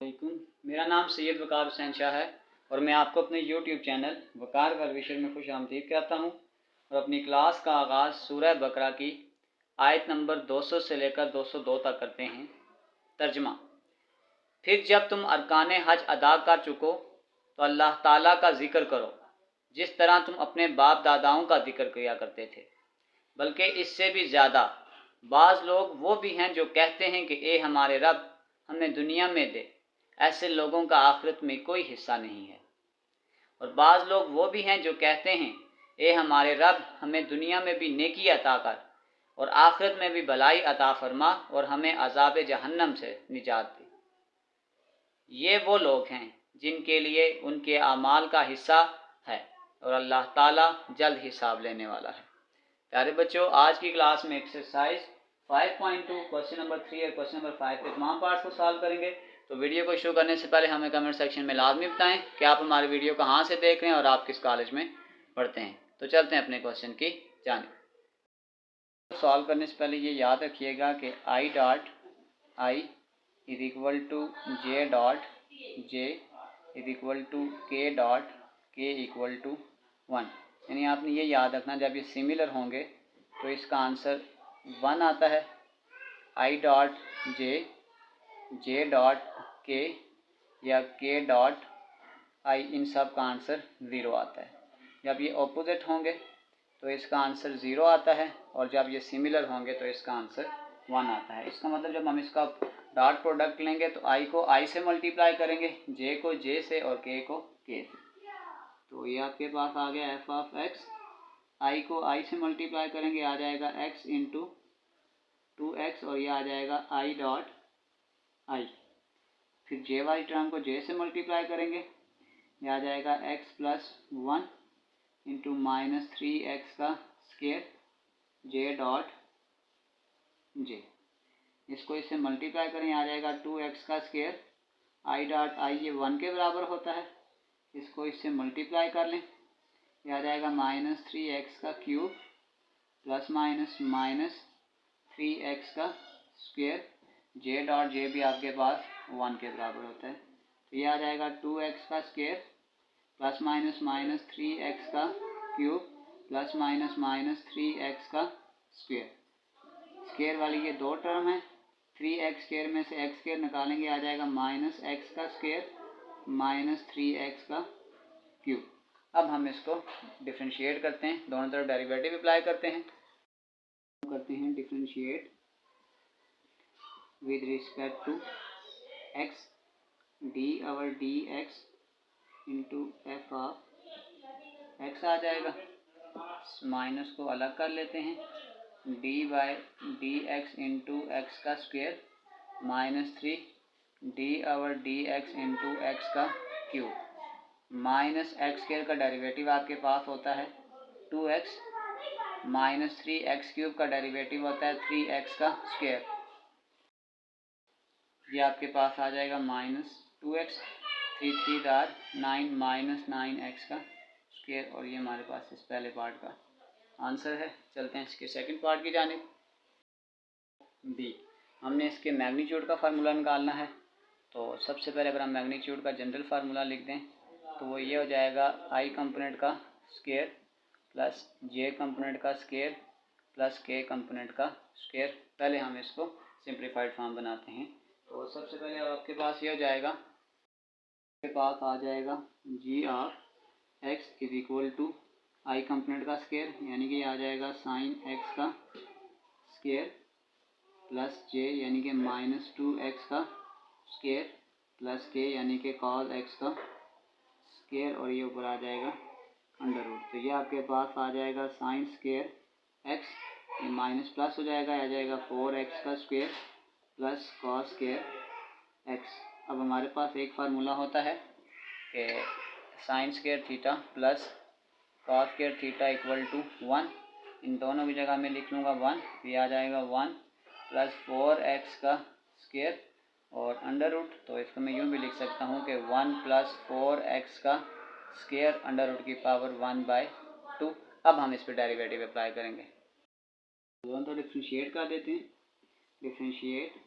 वालेकुम। मेरा नाम सैयद वकार हुसैन शाह है और मैं आपको अपने YouTube चैनल वकार वर्विशर में खुश आमदीद कहता हूँ और अपनी क्लास का आगाज़ सूरह बकरा की आयत नंबर 200 से लेकर 202 तक करते हैं। तर्जमा। फिर जब तुम अरकान हज अदा कर चुको तो अल्लाह ताला का जिक्र करो जिस तरह तुम अपने बाप दादाओं का जिक्र किया करते थे, बल्कि इससे भी ज़्यादा। बाज़ लोग वो भी हैं जो कहते हैं कि ए हमारे रब, हमें दुनिया में दे। ऐसे लोगों का आखिरत में कोई हिस्सा नहीं है। और बाज़ लोग वो भी हैं जो कहते हैं, ए हमारे रब, हमें दुनिया में भी नेकी अता कर और आखिरत में भी भलाई अता फरमा और हमें अज़ाब जहन्नम से निजात दे। ये वो लोग हैं जिनके लिए उनके आमाल का हिस्सा है और अल्लाह ताला जल्द हिसाब लेने वाला है। प्यारे बच्चों, आज की क्लास में एक्सरसाइज 5.2 क्वेश्चन नंबर 3 और क्वेश्चन नंबर 5 के तमाम पार्ट्स को सॉल्व करेंगे। तो वीडियो को शुरू करने से पहले हमें कमेंट सेक्शन में लाजमी बताएं कि आप हमारे वीडियो कहाँ से देख रहे हैं और आप किस कॉलेज में पढ़ते हैं। तो चलते हैं अपने क्वेश्चन की जानिब। सॉल्व करने से पहले ये याद रखिएगा कि I dot I is equal to J dot J is equal to K dot K equal to 1। यानी आपने ये याद रखना, जब ये सिमिलर होंगे तो इसका आंसर 1 आता है। आई डॉट जे डॉट के या के डॉट आई, इन सब का आंसर 0 आता है। जब ये ऑपोजिट होंगे तो इसका आंसर 0 आता है और जब ये सिमिलर होंगे तो इसका आंसर 1 आता है। इसका मतलब जब हम इसका डॉट प्रोडक्ट लेंगे तो आई को आई से मल्टीप्लाई करेंगे, जे को जे से और के को के से। तो ये आपके पास आ गया एफ ऑफ एक्स। आई को आई से मल्टीप्लाई करेंगे, आ जाएगा एक्स इंटू 2x और ये आ जाएगा आई डॉट आई। फिर जे वाली टर्म को जे से मल्टीप्लाई करेंगे, ये आ जाएगा x plus 1 into minus 3x का स्केयर जे डॉट जे। इसको इससे मल्टीप्लाई करें, आ जाएगा 2x का स्केयर आई डॉट आई, ये 1 के बराबर होता है। इसको इससे मल्टीप्लाई कर लें, ये आ जाएगा माइनस 3x का cube plus minus minus 3x का स्क्वायर। जे डॉट जे भी आपके पास 1 के बराबर होता है। तो ये आ जाएगा 2x का square plus minus minus 3x का cube plus minus minus 3x का स्क्वायर। स्क्वायर वाली ये दो टर्म है, 3x स्क्वायर में से x स्क्वायर निकालेंगे, आ जाएगा माइनस x का स्क्वायर माइनस 3x का क्यूब। अब हम इसको डिफ्रेंशिएट करते हैं, दोनों तरफ डेरिवेटिव अप्लाई करते हैं differentiate with respect to x d our dx into f of x आ जाएगा। माइनस को अलग कर लेते हैं, d by d x into x का square minus 3 d over d x into x का क्यूब। माइनस एक्स स्क्वेयर का डेरिवेटिव आपके पास होता है 2x, माइनस 3x क्यूब का डेरिवेटिव होता है 3x का स्क्वेयर। ये आपके पास आ जाएगा माइनस 2x, 3 दार 9 माइनस 9x का स्क्वायर और ये हमारे पास इस पहले पार्ट का आंसर है। चलते हैं इसके सेकंड पार्ट की जानिब। बी, हमने इसके मैग्नीट्यूड का फार्मूला निकालना है। तो सबसे पहले अगर हम मैग्नीट्यूड का जनरल फार्मूला लिख दें तो वो ये हो जाएगा आई कंपोनेंट का स्क्वायर प्लस जे कंपोनेंट का स्क्वायर प्लस के कंपोनेंट का स्क्वायर। पहले हम इसको सिंप्लीफाइड फॉर्म बनाते हैं। तो सबसे पहले आपके पास ये हो जाएगा, आपके पास आ जाएगा g of x is equal to i component का स्क्वायर, यानी कि आ जाएगा साइन एक्स का स्क्वायर प्लस जे यानी कि माइनस 2x का स्क्वायर प्लस के यानी कि कॉस एक्स का स्क्वायर और ये ऊपर आ जाएगा अंडर रूट। तो ये आपके पास आ जाएगा साइन स्क्वायर एक्स, ये माइनस प्लस हो जाएगा, आ जाएगा 4x का square plus cos square x. अब हमारे पास एक फार्मूला होता है कि sine square theta plus cos square theta equal to 1। इन दोनों की जगह मैं लिख लूँगा 1, ये आ जाएगा 1 प्लस 4x का स्क्वायर और अंडर रूट। तो इसको मैं यूँ भी लिख सकता हूँ कि 1 प्लस 4x का स्क्वायर अंडर रूट की पावर 1/2। अब हम इस पर डेरिवेटिव अप्लाई करेंगे। दोनों तो डिफ्रेंशिएट कर देते हैं, differentiate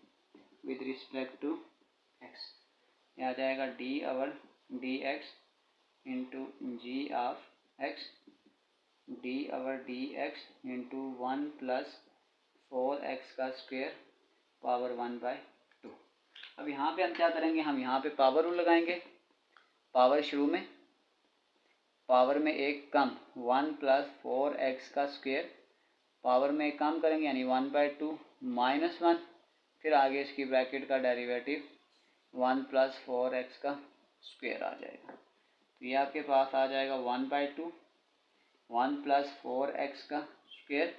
with respect to x। ये आ जाएगा d over d x into g of x d over d x into 1 plus 4x का स्क्वायर पावर 1/2। अब यहाँ पे हम क्या करेंगे, हम यहाँ पे पावर रूल लगाएंगे। पावर शुरू में, पावर में एक कम 1 प्लस 4x का स्क्वायर, पावर में एक कम करेंगे यानी 1/2 माइनस 1, फिर आगे इसकी ब्रैकेट का डेरिवेटिव 1 प्लस 4x का स्क्वायर आ जाएगा। तो ये आपके पास आ जाएगा 1/2, 1 प्लस 4x का स्क्वायर,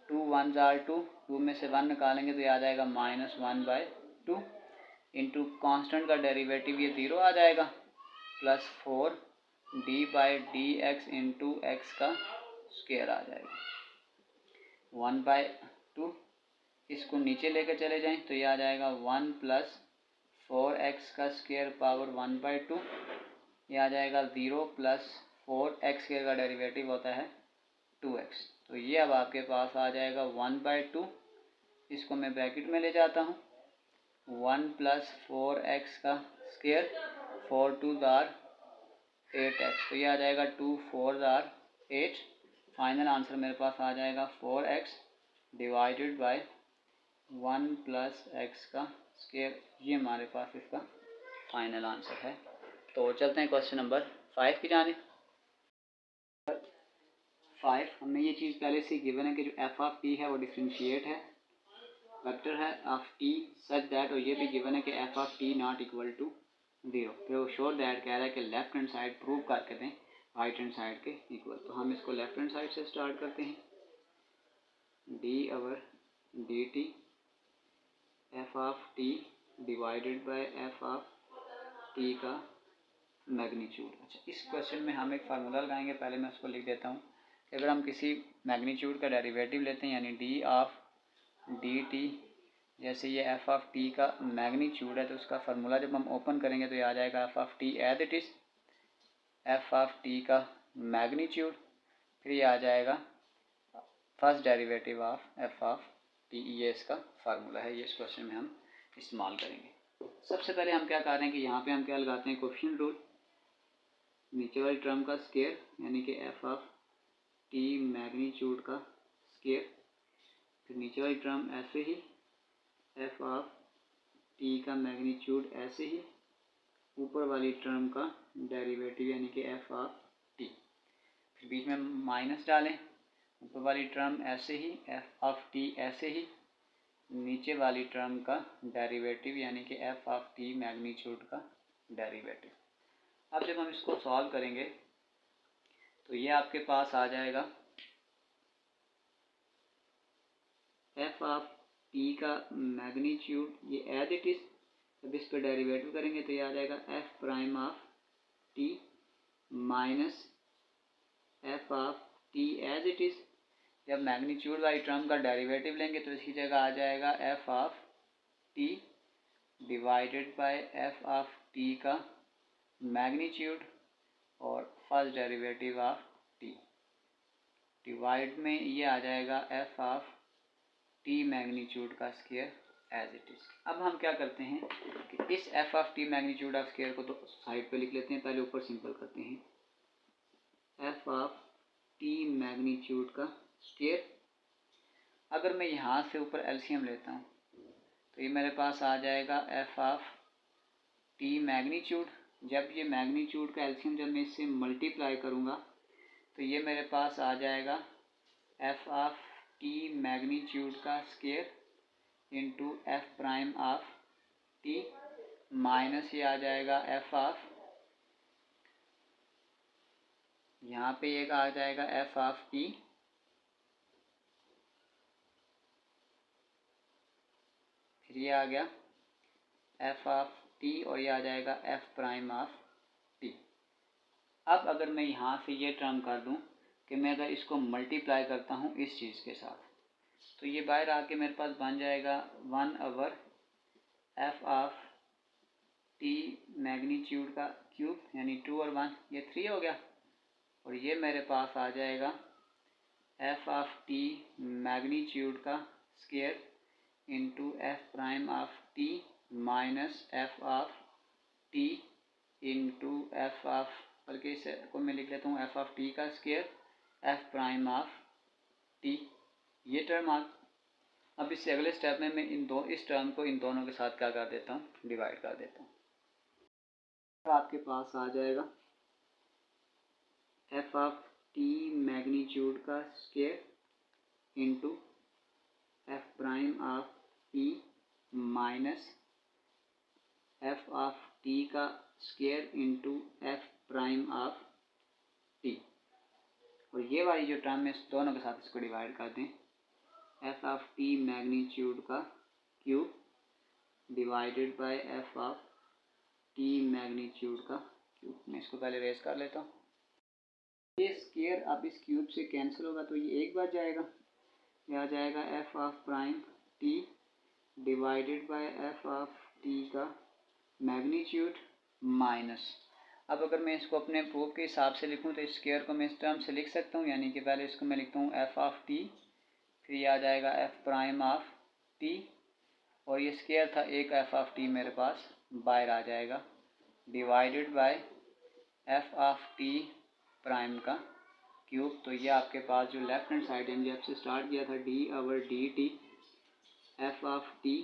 2 1 जार 2, 2 में से 1 निकालेंगे तो ये आ जाएगा -1/2 इंटू कॉन्स्टेंट का डेरिवेटिव ये 0 आ जाएगा, plus 4 D by d x into x का स्क्वायर आ जाएगा 1/2। इसको नीचे लेकर चले जाएं तो ये आ जाएगा 1 प्लस 4x का स्क्वायर पावर 1/2, ये आ जाएगा 0 प्लस 4x स्क्वायर का डेरिवेटिव होता है 2x। तो ये अब आपके पास आ जाएगा 1/2, इसको मैं ब्रैकेट में ले जाता हूँ, 1 प्लस 4x का स्क्वायर, 4 2 जार 8x, तो ये आ जाएगा 2 4 जार 8। फाइनल आंसर मेरे पास आ जाएगा 4x divided by 1 plus x का स्क्वायर। ये हमारे पास इसका फाइनल आंसर है। तो चलते हैं क्वेश्चन नंबर 5 की जानिब। 5 हमें ये चीज़ पहले से गिवन है कि जो एफ ऑफ टी है वो डिफ्रेंशिएट है, वेक्टर है ऑफ टी सच दैट, और ये भी गिवन है कि f of t not equal to 0। फिर वो श्योर दैट कह रहा है कि लेफ्ट हैंड साइड प्रूव करके दें राइट हैंड साइड के इक्वल। तो हम इसको लेफ्ट हैंड साइड से स्टार्ट करते हैं, D over D T F of t divided by f of t का मैग्नीट्यूड। अच्छा, इस क्वेश्चन में हम एक फार्मूला लगाएंगे, पहले मैं उसको लिख देता हूँ कि अगर हम किसी मैग्नीट्यूड का डेरिवेटिव लेते हैं यानी डी ऑफ डी टी, जैसे ये एफ ऑफ टी का मैग्नीट्यूड है तो उसका फार्मूला जब हम ओपन करेंगे तो ये आ जाएगा f of t as it is, f of t का मैग्नीट्यूड, फिर ये आ जाएगा first derivative of f of t. ये इसका फार्मूला है, ये इस क्वेश्चन में हम इस्तेमाल करेंगे। सबसे पहले हम क्या कर रहे हैं कि यहाँ पे हम क्या लगाते हैं कोफिशिएंट रूल, नीचे वाली टर्म का स्क्वायर यानी कि एफ ऑफ टी मैग्नीट्यूड का स्क्वायर, फिर नीचे वाली टर्म ऐसे ही एफ ऑफ टी का मैग्नीट्यूड ऐसे ही, ऊपर वाली टर्म का डेरिवेटिव यानी कि एफ ऑफ टी, फिर बीच में माइनस डालें, ऊपर वाली टर्म ऐसे ही एफ ऑफ टी ऐसे ही, नीचे वाली टर्म का डेरिवेटिव यानी कि एफ ऑफ टी मैग्नीट्यूड का डेरिवेटिव। अब जब हम इसको सॉल्व करेंगे तो ये आपके पास आ जाएगा एफ ऑफ टी का मैग्नीट्यूड ये एज इट इज़, जब इस पर डेरिवेटिव करेंगे तो ये आ जाएगा f prime of t minus f of t as it is. जब मैग्नीट्यूड वाली टर्म का डेरिवेटिव लेंगे तो इसकी जगह आ जाएगा f of t divided by f of t का मैग्नीट्यूड और first derivative of t, divide में ये आ जाएगा एफ ऑफ टी मैग्नीट्यूड का स्क्वायर एज इट इज़। अब हम क्या करते हैं कि इस f of t magnitude of square को तो साइड पे लिख लेते हैं, पहले ऊपर सिंपल करते हैं एफ ऑफ टी मैग्नीट्यूड का स्क्वायर। अगर मैं यहाँ से ऊपर एलसीएम लेता हूँ तो ये मेरे पास आ जाएगा एफ ऑफ टी मैग्नीट्यूड, जब ये मैग्नीट्यूड का एलसीएम जब मैं इससे मल्टीप्लाई करूँगा तो ये मेरे पास आ जाएगा एफ ऑफ टी मैग्नीट्यूड का square into f prime of t minus ये आ जाएगा एफ ऑफ, यहाँ पे ये आ जाएगा एफ ऑफ टी फिर ये आ गया एफ ऑफ टी और ये आ जाएगा एफ प्राइम ऑफ टी। अब अगर मैं यहाँ से ये टर्म कर दूँ कि मैं अगर इसको मल्टीप्लाई करता हूँ इस चीज़ के साथ तो ये बाहर आके मेरे पास बन जाएगा 1 over F of t magnitude का क्यूब यानी 2 और 1 ये 3 हो गया, और ये मेरे पास आ जाएगा एफ ऑफ टी मैग्नीट्यूड का square into f prime of t minus f of T into F of, बल्कि इसको मैं लिख लेता हूँ एफ ऑफ टी का square F prime of t, ये टर्म आ। अब इससे अगले स्टेप में मैं इस टर्म को इन दोनों के साथ क्या कर देता हूँ, डिवाइड कर देता हूँ। तो आपके पास आ जाएगा एफ ऑफ टी मैग्नीट्यूड का square into f prime of t minus f of t का square into f prime of t, और ये वाली जो टर्म है दोनों के साथ इसको डिवाइड कर दें, एफ ऑफ टी मैग्नीट्यूड का cube divided by f of t magnitude का क्यूब। मैं इसको पहले रेस कर लेता हूँ। ये स्क्वायर अब इस क्यूब से कैंसिल होगा तो ये एक बार जाएगा, ये आ जाएगा f of prime T divided by f of t का मैग्नीट्यूड माइनस, अब अगर मैं इसको अपने प्रूफ के हिसाब से लिखूं तो इस स्क्वायर को मैं इस टर्म से लिख सकता हूं, यानी कि पहले इसको मैं लिखता हूं एफ ऑफ टी, फिर ये आ जाएगा एफ प्राइम ऑफ टी, और ये स्क्वायर था एक एफ ऑफ टी मेरे पास बाहर आ जाएगा, divided by f of T prime का क्यूब। तो ये आपके पास जो लेफ्ट हैंड साइड है, जब से स्टार्ट किया था D over D T F of t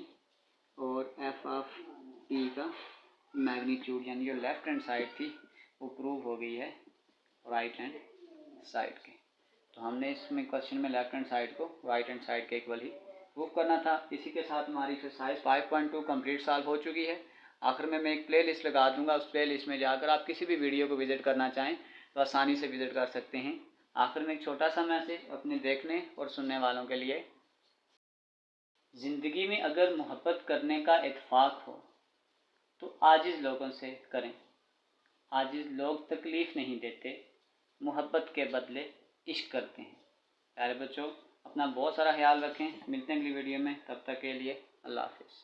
और एफ ऑफ टी का मैग्नीट्यूड, यानी जो लेफ्ट हैंड साइड थी वो प्रूव हो गई है राइट हैंड साइड के। तो हमने इसमें क्वेश्चन में लेफ्ट हैंड साइड को राइट हैंड साइड के इक्वल ही प्रूव करना था। इसी के साथ हमारी एक्सरसाइज 5.2 कंप्लीट सॉल्व हो चुकी है। आखिर में मैं एक प्ले लिस्ट लगा दूंगा, उस प्ले लिस्ट में जाकर आप किसी भी वीडियो को विजिट करना चाहें तो आसानी से विजिट कर सकते हैं। आखिर में एक छोटा सा मैसेज अपने देखने और सुनने वालों के लिए, ज़िंदगी में अगर मोहब्बत करने का इत्फाक हो तो आजिज़ लोगों से करें। आजिज़ लोग तकलीफ़ नहीं देते, मोहब्बत के बदले इश्क करते हैं। प्यारे बच्चों, अपना बहुत सारा ख्याल रखें। मिलते हैं अगली वीडियो में, तब तक के लिए अल्लाह हाफ़िज़।